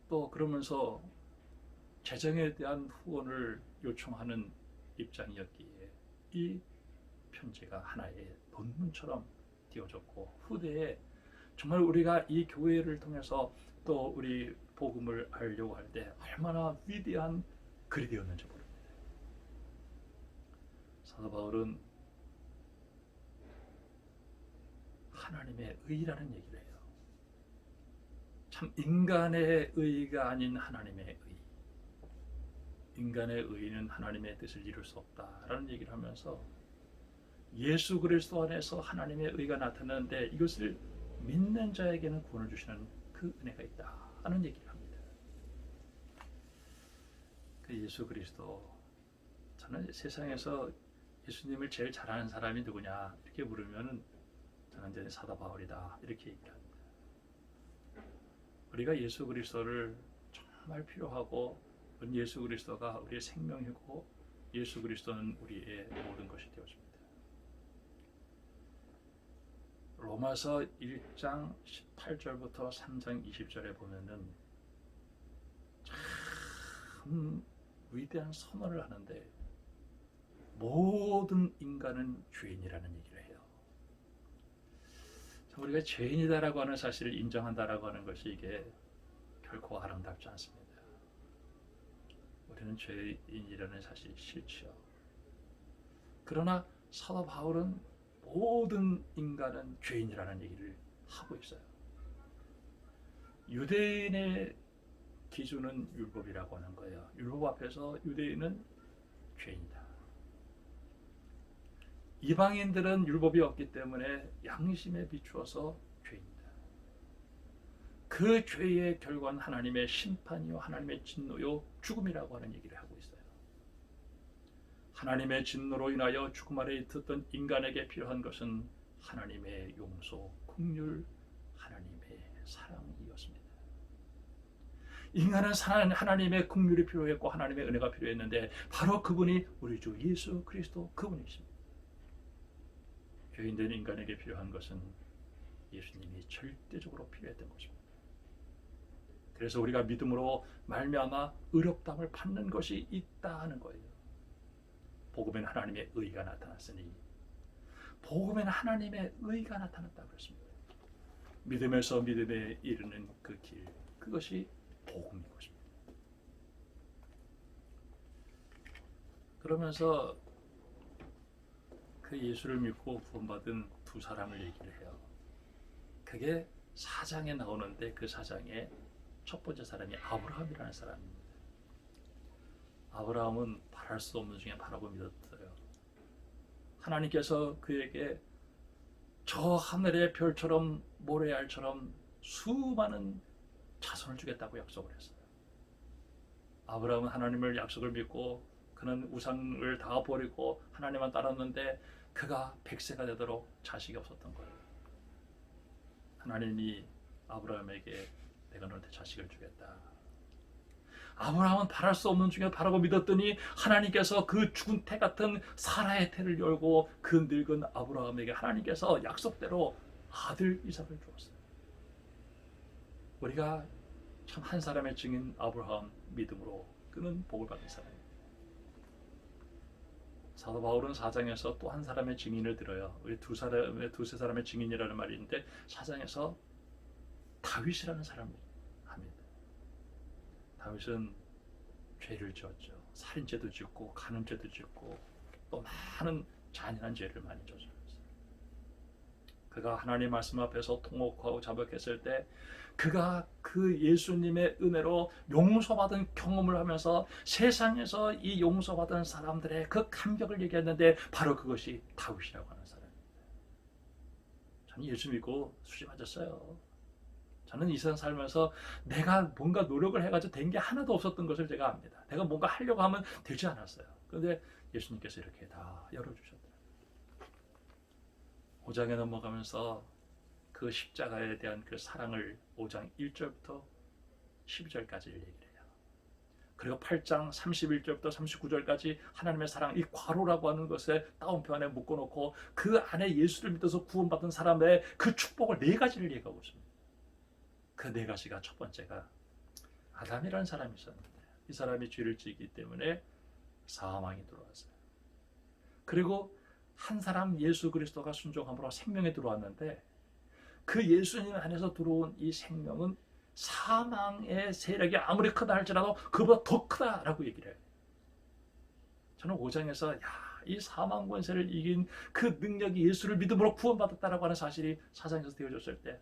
또 그러면서 재정에 대한 후원을 요청하는 입장이었기에 이 편지가 하나의 논문처럼 되어졌고 후대에 정말 우리가 이 교회를 통해서 또 우리 복음을 알려고 할 때 얼마나 위대한 글이 되었는지 모릅니다. 사도 바울은 하나님의 의라는 얘기를 해요. 참 인간의 의가 아닌 하나님의 의. 인간의 의는 하나님의 뜻을 이룰 수 없다라는 얘기를 하면서 예수 그리스도 안에서 하나님의 의가 나타나는데 이것을 믿는 자에게는 구원을 주시는 그 은혜가 있다 하는 얘기를 합니다. 그 예수 그리스도, 저는 세상에서 예수님을 제일 잘하는 사람이 누구냐 이렇게 물으면 저는 이제 사도 바울이다 이렇게 얘기합니다. 우리가 예수 그리스도를 정말 필요하고 예수 그리스도가 우리의 생명이고 예수 그리스도는 우리의 모든 것이 되어집니다. 로마서 1장 18절부터 3장 20절에 보면은 참 위대한 선언을 하는데 모든 인간은 죄인이라는 얘기를 해요. 우리가 죄인이다라고 하는 사실을 인정한다라고 하는 것이 이게 결코 아름답지 않습니다. 우리는 죄인이라는 사실이 싫죠. 그러나 사도 바울은 모든 인간은 죄인이라는 얘기를 하고 있어요. 유대인의 기준은 율법이라고 하는 거예요. 율법 앞에서 유대인은 죄인이다. 이방인들은 율법이 없기 때문에 양심에 비추어서 죄인이다. 그 죄의 결과는 하나님의 심판이요 하나님의 진노요 죽음이라고 하는 얘기를 하고 있어요. 하나님의 진노로 인하여 죽음 아래 있었던 인간에게 필요한 것은 하나님의 용서, 긍휼, 하나님의 사랑이었습니다. 인간은 하나님의 긍휼이 필요했고 하나님의 은혜가 필요했는데 바로 그분이 우리 주 예수 그리스도 그분이십니다. 죄인된 인간에게 필요한 것은 예수님이 절대적으로 필요했던 것입니다. 그래서 우리가 믿음으로 말미암아 의롭다함을 받는 것이 있다 하는 거예요. 복음에는 하나님의 의가 나타났으니 복음에는 하나님의 의가 나타났다고 했습니다. 믿음에서 믿음에 이르는 그 길, 그것이 복음인 것입니다. 그러면서 그 예수를 믿고 구원받은 두 사람을 얘기를 해요. 그게 4장에 나오는데 그 4장의 첫 번째 사람이 아브라함이라는 사람입니다. 아브라함은 바랄 수 없는 중에 바라고 믿었어요. 하나님께서 그에게 저 하늘의 별처럼 모래알처럼 수많은 자손을 주겠다고 약속을 했어요. 아브라함은 하나님을 약속을 믿고 그는 우상을 다 버리고 하나님만 따랐는데 그가 100세가 되도록 자식이 없었던 거예요. 하나님이 아브라함에게 내가 너한테 자식을 주겠다. 아브라함은 바랄 수 없는 중에 바라고 믿었더니 하나님께서 그 죽은 태 같은 사라의 태를 열고 그 늙은 아브라함에게 하나님께서 약속대로 아들 이삭을 주었어요. 우리가 참 한 사람의 증인 아브라함 믿음으로 그는 복을 받은 사람입니다. 사도 바울은 4장에서 또 한 사람의 증인을 들어요. 우리 두세 사람의 증인이라는 말이 있는데 4장에서 다윗이라는 사람을 합니다. 다윗은 죄를 지었죠. 살인죄도 짓고 간음죄도 짓고 또 많은 잔인한 죄를 많이 저질렀어요. 그가 하나님 말씀 앞에서 통곡하고 자백했을 때 그가 그 예수님의 은혜로 용서받은 경험을 하면서 세상에서 이 용서받은 사람들의 그 감격을 얘기했는데 바로 그것이 다윗이라고 하는 사람입니다. 저는 예수 믿고 수지 맞았어요. 저는 이 세상 살면서 내가 뭔가 노력을 해가지고 된 게 하나도 없었던 것을 제가 압니다. 내가 뭔가 하려고 하면 되지 않았어요. 그런데 예수님께서 이렇게 다 열어주셨더라고요. 5장에 넘어가면서 그 십자가에 대한 그 사랑을 5장 1절부터 12절까지 얘기를 해요. 그리고 8장 31절부터 39절까지 하나님의 사랑, 이 과로라고 하는 것에 따옴표 안에 묶어놓고 그 안에 예수를 믿어서 구원받은 사람의 그 축복을 4가지를 얘기하고 있습니다. 그 4가지가 첫 번째가 아담이라는 사람이 있었는데 이 사람이 죄를 지기 때문에 사망이 들어왔어요. 그리고 한 사람 예수 그리스도가 순종함으로 생명에 들어왔는데 그 예수님 안에서 들어온 이 생명은 사망의 세력이 아무리 크다 할지라도 그보다 더 크다라고 얘기를 해요. 저는 5장에서 이 사망 권세를 이긴 그 능력이 예수를 믿음으로 구원받았다라고 하는 사실이 4장에서 되어졌을 때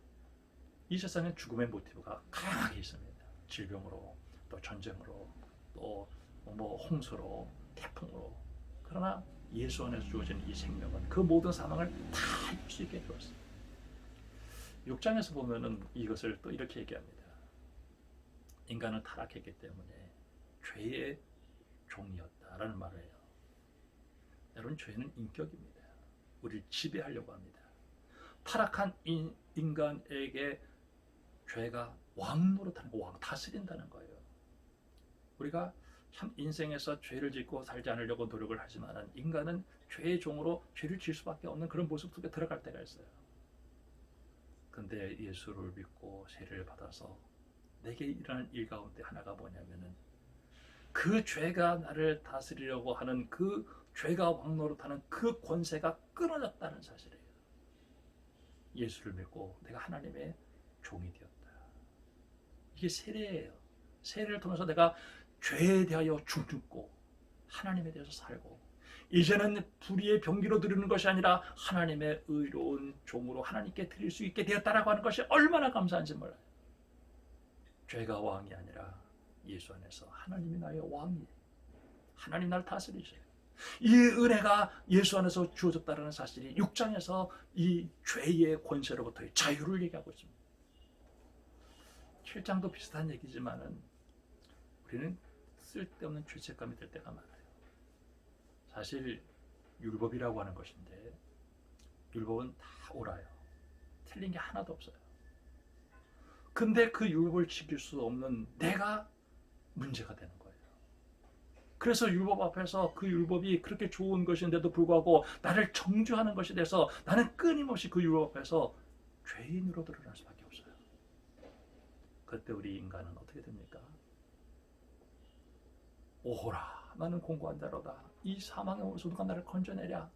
이 세상엔 죽음의 모티브가 강하게 있습니다. 질병으로, 또 전쟁으로, 또 뭐 홍수로, 태풍으로. 그러나 예수 안에서 주어진 이 생명은 그 모든 사망을 다 이길 수 있게 해주었어요. 6장에서 보면은 이것을 또 이렇게 얘기합니다. 인간은 타락했기 때문에 죄의 종이었다라는 말을 해요. 여러분, 죄는 인격입니다. 우리를 지배하려고 합니다. 타락한 인간에게 죄가 왕 노릇하는 거, 왕 다스린다는 거예요. 우리가 참 인생에서 죄를 짓고 살지 않으려고 노력을 하지만 인간은 죄의 종으로 죄를 질 수밖에 없는 그런 모습 속에 들어갈 때가 있어요. 근데 예수를 믿고 세례를 받아서 내게 일어난 일 가운데 하나가 뭐냐면은 그 죄가 나를 다스리려고 하는 그 죄가 왕노릇하는 그 권세가 끊어졌다는 사실이에요. 예수를 믿고 내가 하나님의 종이 되었다. 이게 세례예요. 세례를 통해서 내가 죄에 대하여 죽고 하나님에 대해서 살고 이제는 불의의 병기로 드리는 것이 아니라 하나님의 의로운 종으로 하나님께 드릴 수 있게 되었다라고 하는 것이 얼마나 감사한지 몰라요. 죄가 왕이 아니라 예수 안에서 하나님이 나의 왕이에요. 하나님 나를 다스리셔요. 이 은혜가 예수 안에서 주어졌다는 사실이 6장에서 이 죄의 권세로부터의 자유를 얘기하고 있습니다. 7장도 비슷한 얘기지만은 우리는 쓸데없는 죄책감이 들 때가 많아요. 사실 율법이라고 하는 것인데 율법은 다 옳아요. 틀린 게 하나도 없어요. 근데 그 율법을 지킬 수 없는 내가 문제가 되는 거예요. 그래서 율법 앞에서 그 율법이 그렇게 좋은 것인데도 불구하고 나를 정죄하는 것이 돼서 나는 끊임없이 그 율법 앞에서 죄인으로 드러날 수밖에 없어요. 그때 우리 인간은 어떻게 됩니까? 오호라, 나는 공고한 자로다. 이 사망의 몸에서 누가 나를 건져내랴.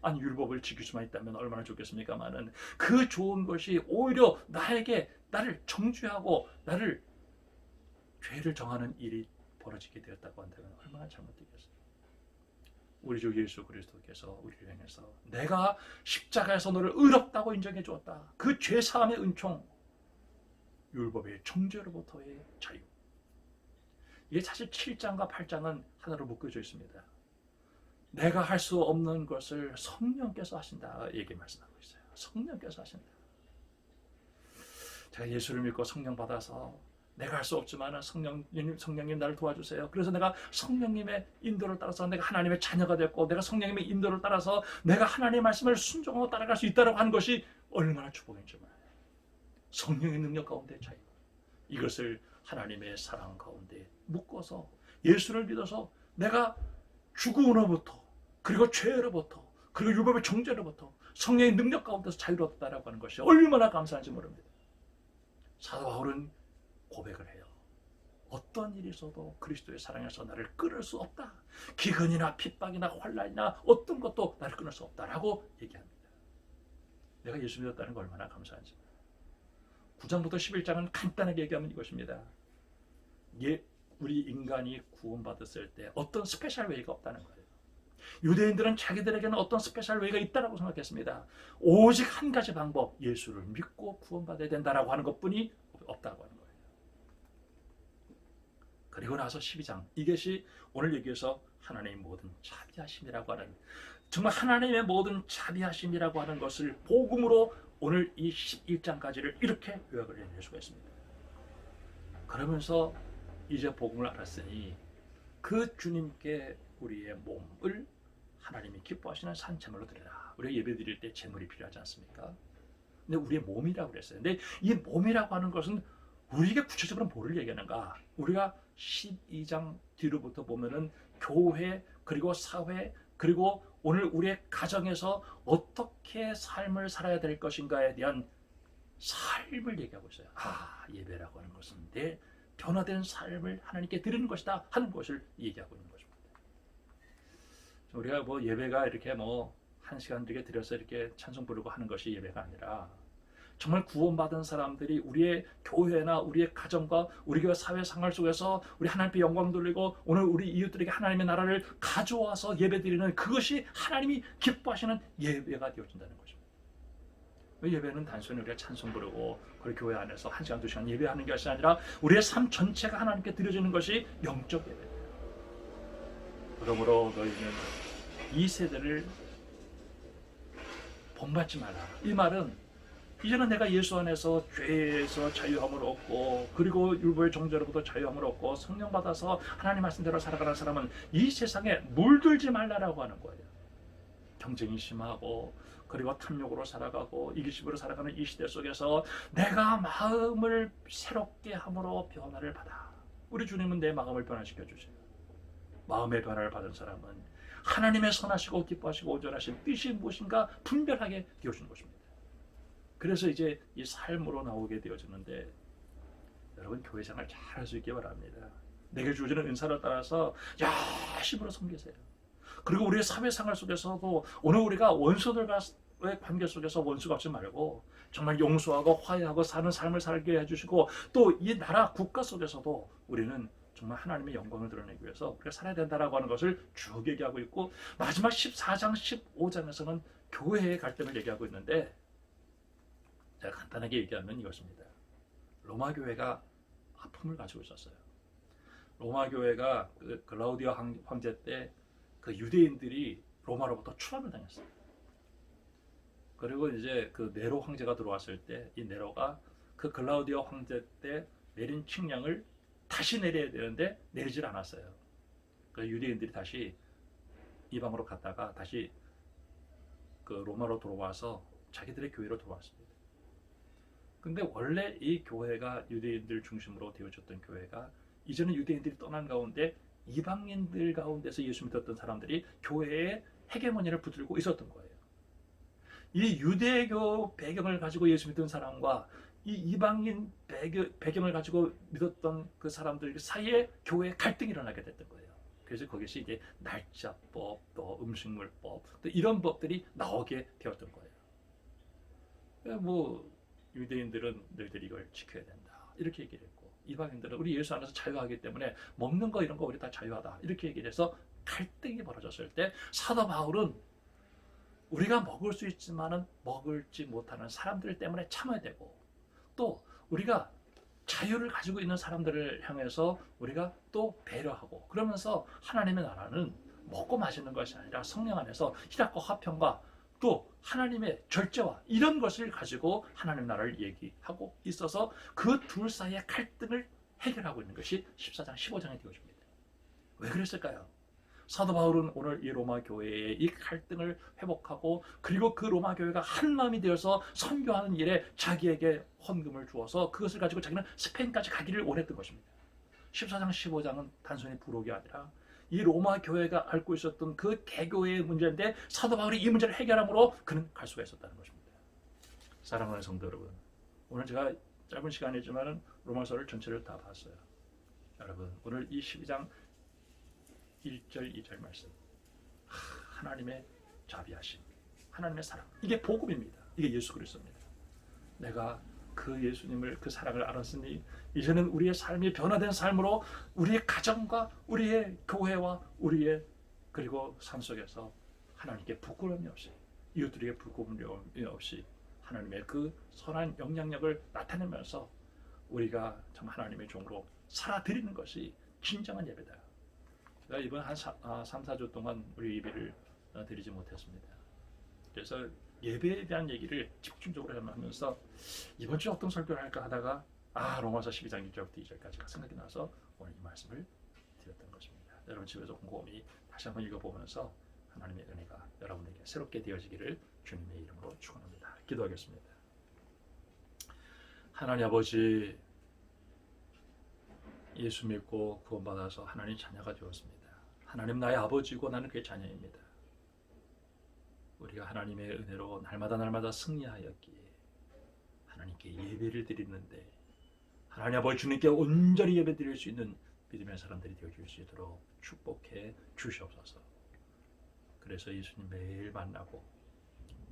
아니, 율법을 지킬 수만 있다면 얼마나 좋겠습니까마는 그 좋은 것이 오히려 나를 정죄하고 나를 죄를 정하는 일이 벌어지게 되었다고 한다면 얼마나 잘못되겠어요. 우리 주 예수 그리스도께서 우리를 향해서 내가 십자가에서 너를 의롭다고 인정해 주었다. 그 죄사함의 은총, 율법의 정죄로부터의 자유. 이게 사실 7장과 8장은 하나로 묶여져 있습니다. 내가 할 수 없는 것을 성령께서 하신다 얘기 말씀하고 있어요. 성령께서 하신다. 제가 예수를 믿고 성령 받아서 내가 할 수 없지만 성령님 나를 도와주세요. 그래서 내가 성령님의 인도를 따라서 내가 하나님의 자녀가 됐고, 내가 성령님의 인도를 따라서 내가 하나님의 말씀을 순종하고 따라갈 수 있다고 하는 것이 얼마나 축복인지 몰라요. 성령의 능력 가운데 차이, 이것을 하나님의 사랑 가운데 묶어서 예수를 믿어서 내가 죽음으로부터, 그리고 죄로부터, 그리고 율법의 정죄로부터 성령의 능력 가운데서 자유로웠다라고 하는 것이 얼마나 감사한지 모릅니다. 사도 바울은 고백을 해요. 어떤 일이 있어도 그리스도의 사랑에서 나를 끊을 수 없다. 기근이나 핍박이나 환난이나 어떤 것도 나를 끊을 수 없다라고 얘기합니다. 내가 예수 믿었다는 거 얼마나 감사한지. 9장부터 11장은 간단하게 얘기하면 이것입니다. 우리 인간이 구원받았을 때 어떤 스페셜 웨이가 없다는 거예요. 유대인들은 자기들에게는 어떤 스페셜 웨이가 있다고 생각했습니다. 오직 한 가지 방법, 예수를 믿고 구원받아야 된다라고 하는 것뿐이 없다고 하는 거예요. 그리고 나서 12장, 이것이 오늘 여기에서 하나님의 모든 자비하심이라고 하는, 정말 하나님의 모든 자비하심이라고 하는 것을 복음으로 오늘 이 11장까지를 이렇게 요약을 해낼 수가 있습니다. 그러면서 이제 복음을 알았으니 그 주님께 우리의 몸을 하나님이 기뻐하시는 산제물로 드리라. 우리가 예배 드릴 때 제물이 필요하지 않습니까? 근데 우리의 몸이라고 그랬어요. 근데 이 몸이라고 하는 것은 우리에게 구체적으로 뭐를 얘기하는가? 우리가 12장 뒤로부터 보면은 교회, 그리고 사회, 그리고 오늘 우리의 가정에서 어떻게 삶을 살아야 될 것인가에 대한 삶을 얘기하고 있어요. 예배라고 하는 것은 내 변화된 삶을 하나님께 드리는 것이다 하는 것을 얘기하고 있는 것입니다. 우리가 뭐 예배가 이렇게 뭐 1시간 이렇게 드려서 이렇게 찬송 부르고 하는 것이 예배가 아니라, 정말 구원받은 사람들이 우리의 교회나 우리의 가정과 우리 교회 사회 생활 속에서 우리 하나님께 영광 돌리고 오늘 우리 이웃들에게 하나님의 나라를 가져와서 예배드리는, 그것이 하나님이 기뻐하시는 예배가 되어진다는 거죠. 예배는 단순히 우리가 찬송 부르고 그리고 교회 안에서 1시간 2시간 예배하는 것이 아니라 우리의 삶 전체가 하나님께 드려지는 것이 영적 예배예요. 그러므로 너희는 이 세대를 본받지 마라. 이 말은 이제는 내가 예수 안에서 죄에서 자유함을 얻고, 그리고 율법의 정죄로부터 자유함을 얻고 성령 받아서 하나님 말씀대로 살아가는 사람은 이 세상에 물들지 말라라고 하는 거예요. 경쟁이 심하고, 그리고 탐욕으로 살아가고 이기심으로 살아가는 이 시대 속에서 내가 마음을 새롭게 함으로 변화를 받아. 우리 주님은 내 마음을 변화시켜 주세요. 마음의 변화를 받은 사람은 하나님의 선하시고 기뻐하시고 온전하신 뜻이 무엇인가 분별하게 되어주는 것입니다. 그래서 이제 이 삶으로 나오게 되어지는데, 여러분 교회 생활 잘 할 수 있게 바랍니다. 내게 주어지는 은사를 따라서 열심으로 섬기세요. 그리고 우리의 사회생활 속에서도 오늘 우리가 원수들과의 관계 속에서 원수가 없지 말고 정말 용서하고 화해하고 사는 삶을 살게 해주시고, 또 이 나라 국가 속에서도 우리는 정말 하나님의 영광을 드러내기 위해서 우리가 살아야 된다라고 하는 것을 쭉 얘기하고 있고, 마지막 14장 15장에서는 교회의 갈등을 얘기하고 있는데, 제가 간단하게 얘기하면 이것입니다. 로마 교회가 아픔을 가지고 있었어요. 로마 교회가 그 글라우디오 황제 때 그 유대인들이 로마로부터 추방을 당했어요. 그리고 이제 그 네로 황제가 들어왔을 때 이 네로가 그 글라우디오 황제 때 내린 칙령을 다시 내려야 되는데 내리질 않았어요. 그 유대인들이 다시 이방으로 갔다가 다시 그 로마로 돌아와서 자기들의 교회로 돌아왔습니다. 근데 원래 이 교회가 유대인들 중심으로 되어졌던 교회가 이제는 유대인들이 떠난 가운데 이방인들 가운데서 예수 믿었던 사람들이 교회의 헤게모니를 붙들고 있었던 거예요. 이 유대교 배경을 가지고 예수 믿던 사람과 이 이방인 배경을 가지고 믿었던 그 사람들 사이에 교회에 갈등이 일어나게 됐던 거예요. 그래서 거기서 이제 날짜법, 또 음식물법, 또 이런 법들이 나오게 되었던 거예요. 뭐 유대인들은 너희들이 이걸 지켜야 된다 이렇게 얘기를 했고, 이방인들은 우리 예수 안에서 자유하기 때문에 먹는 거 이런 거 우리 다 자유하다 이렇게 얘기를 해서 갈등이 벌어졌을 때, 사도 바울은 우리가 먹을 수 있지만은 먹을지 못하는 사람들 때문에 참아야 되고, 또 우리가 자유를 가지고 있는 사람들을 향해서 우리가 또 배려하고, 그러면서 하나님의 나라는 먹고 마시는 것이 아니라 성령 안에서 희락과 화평과 또 하나님의 절제와 이런 것을 가지고 하나님 나라를 얘기하고 있어서 그 둘 사이의 갈등을 해결하고 있는 것이 14장 15장이 되어집니다. 왜 그랬을까요? 사도 바울은 오늘 이 로마 교회의 이 갈등을 회복하고, 그리고 그 로마 교회가 한 마음이 되어서 선교하는 일에 자기에게 헌금을 주어서 그것을 가지고 자기는 스페인까지 가기를 원했던 것입니다. 14장 15장은 단순히 부록이 아니라 이 로마 교회가 앓고 있었던 그 개교의 문제인데, 사도 바울이 이 문제를 해결함으로 그는 갈 수가 있었다는 것입니다. 사랑하는 성도 여러분, 오늘 제가 짧은 시간이지만 로마서를 전체를 다 봤어요. 여러분, 오늘 이 12장 1절 2절 말씀, 하나님의 자비하심, 하나님의 사랑, 이게 복음입니다. 이게 예수 그리스도입니다. 내가 그 예수님을, 그 사랑을 알았으니 이제는 우리의 삶이 변화된 삶으로 우리의 가정과 우리의 교회와 우리의 그리고 삶 속에서 하나님께 부끄러움이 없이, 이웃들에게 부끄러움이 없이 하나님의 그 선한 영향력을 나타내면서 우리가 참 하나님의 종으로 살아드리는 것이 진정한 예배다. 제가 이번 한 3, 4주 동안 우리 예배를 드리지 못했습니다. 그래서 예배에 대한 얘기를 집중적으로 하면서 이번 주에 어떤 설교를 할까 하다가 로마서 12장 1절부터 2절까지가 생각이 나서 오늘 이 말씀을 드렸던 것입니다. 여러분 집에서 곰곰이 다시 한번 읽어보면서 하나님의 은혜가 여러분에게 새롭게 되어지기를 주님의 이름으로 축원합니다. 기도하겠습니다. 하나님 아버지, 예수 믿고 구원받아서 하나님 자녀가 되었습니다. 하나님 나의 아버지고 나는 그의 자녀입니다. 우리가 하나님의 은혜로 날마다 승리하였기에 하나님께 예배를 드리는데, 하나님 아버지 주님께 온전히 예배 드릴 수 있는 믿음의 사람들이 되어줄 수 있도록 축복해 주시옵소서. 그래서 예수님 매일 만나고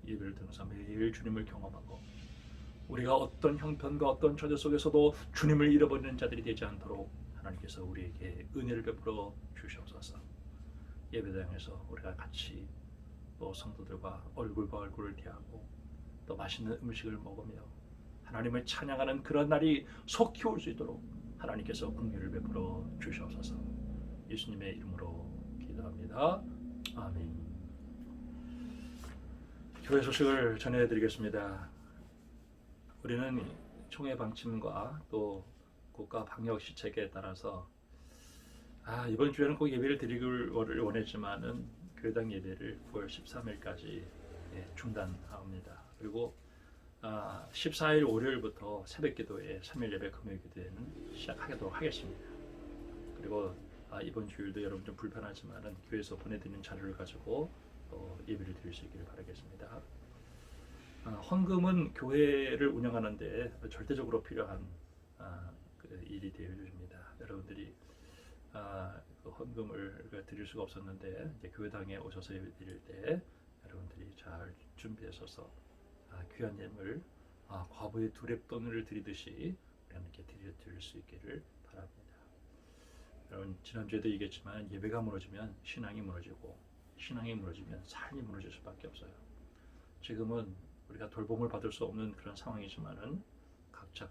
예배를 드면서 매일 주님을 경험하고, 우리가 어떤 형편과 어떤 처지 속에서도 주님을 잃어버리는 자들이 되지 않도록 하나님께서 우리에게 은혜를 베풀어 주시옵소서. 예배당에서 우리가 같이 또 성도들과 얼굴과 얼굴을 대하고 또 맛있는 음식을 먹으며 하나님을 찬양하는 그런 날이 속히 올 수 있도록 하나님께서 긍휼을 베풀어 주시옵소서. 예수님의 이름으로 기도합니다. 아멘. 교회 소식을 전해드리겠습니다. 우리는 총회 방침과 또 국가 방역 시책에 따라서 이번 주에는 꼭 예배를 드리기를 원했지만은 교회당 예배를 9월 13일까지 중단합니다. 그리고 14일 월요일부터 새벽기도회 3일 예배 금요일기도회는 시작하도록 하겠습니다. 그리고 이번 주일도 여러분 좀 불편하지만은 교회에서 보내드리는 자료를 가지고 예배를 드릴 수 있기를 바라겠습니다. 헌금은 교회를 운영하는데 절대적으로 필요한 그 일이 되어줍니다. 여러분들이 그 헌금을 드릴 수가 없었는데 이제 교회당에 오셔서 예배 드릴 때 여러분들이 잘 준비하셔서 귀한 예물 과부의 두렙돈을 드리듯이 하나님께 드릴 수 있기를 바랍니다. 여러분 지난주에도 얘기했지만 예배가 무너지면 신앙이 무너지고, 신앙이 무너지면 삶이 무너질 수밖에 없어요. 지금은 우리가 돌봄을 받을 수 없는 그런 상황이지만은 각자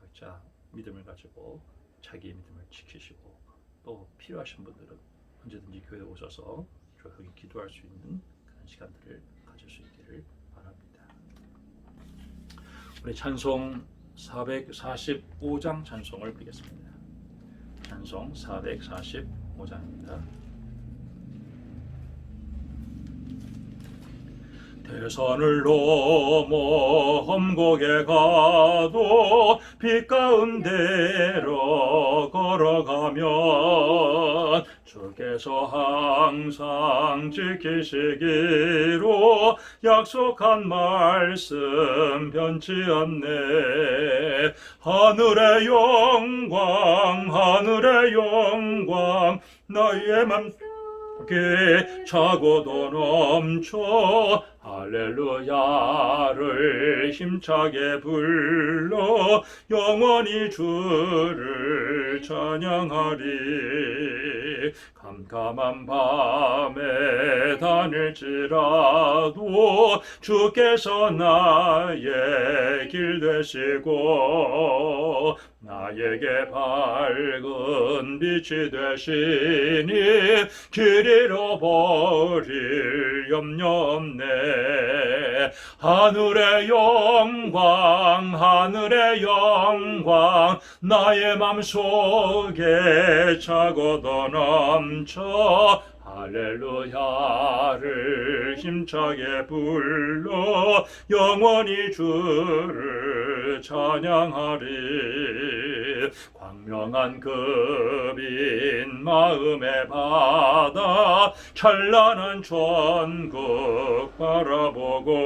믿음을 가지고 자기의 믿음을 지키시고, 또 필요하신 분들은 언제든지 교회에 오셔서 조용히 기도할 수 있는 그런 시간들을 가질 수 있기를 바랍니다. 우리 찬송 445장 찬송을 부르겠습니다. 찬송 445장입니다. 대선을 넘어 험곡에 가도 빛 가운데로 걸어가면 주께서 항상 지키시기로 약속한 말씀 변치 않네. 하늘의 영광 너희의 맘 차고도 넘쳐 할렐루야를 힘차게 불러 영원히 주를 찬양하리. 캄캄한 밤에 다닐지라도 주께서 나의 길 되시고 나에게 밝은 빛이 되시니 길 잃어버릴 염려 없네. 하늘의 영광 하늘의 영광 나의 맘속에 차고도 넘쳐 할렐루야를 힘차게 불러 영원히 주를 찬양하리. 광명한 그 빛 마음의 바다 찬란한 천국 바라보고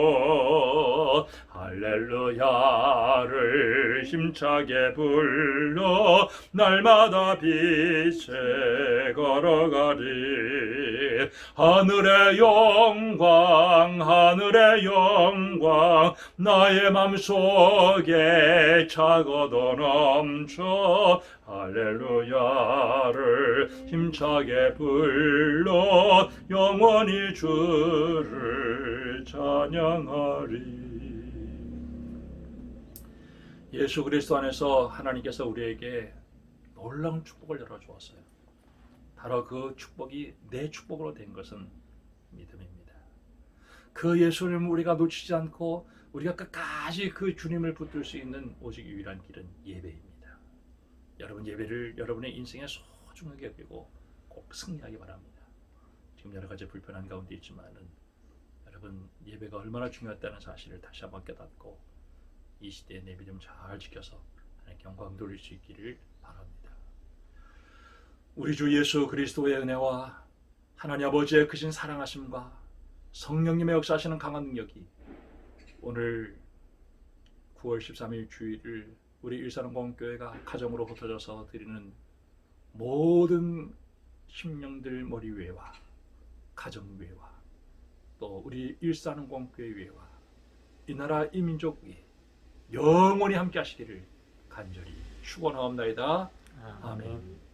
할렐루야를 힘차게 불러 날마다 빛에 걸어가리. 하늘의 영광 하늘의 영광 나의 맘속에 차고도 넘쳐 할렐루야를 힘차게 불러 영원히 주를 찬양하리. 예수 그리스도 안에서 하나님께서 우리에게 놀라운 축복을 열어주었어요. 바로 그 축복이 내 축복으로 된 것은 믿음입니다. 그 예수님을 우리가 놓치지 않고 우리가 끝까지 그 주님을 붙들 수 있는 오직 유일한 길은 예배입니다. 여러분 예배를 여러분의 인생에 소중하게 여기고 꼭 승리하기 바랍니다. 지금 여러 가지 불편한 가운데 있지만은 여러분 예배가 얼마나 중요하다는 사실을 다시 한번 깨닫고 이 시대에 내 믿음 잘 지켜서 하나님께 영광 돌릴 수 있기를 바랍니다. 우리 주 예수 그리스도의 은혜와 하나님 아버지의 크신 사랑하심과 성령님의 역사하시는 강한 능력이 오늘 9월 13일 주일을 우리 일산원공교회가 가정으로 흩어져서 드리는 모든 심령들 머리 위에와 가정 위에와 또 우리 일산원공교회 위에와 이 나라 이 민족 위에 영원히 함께 하시기를 간절히 축원하옵나이다. 아멘.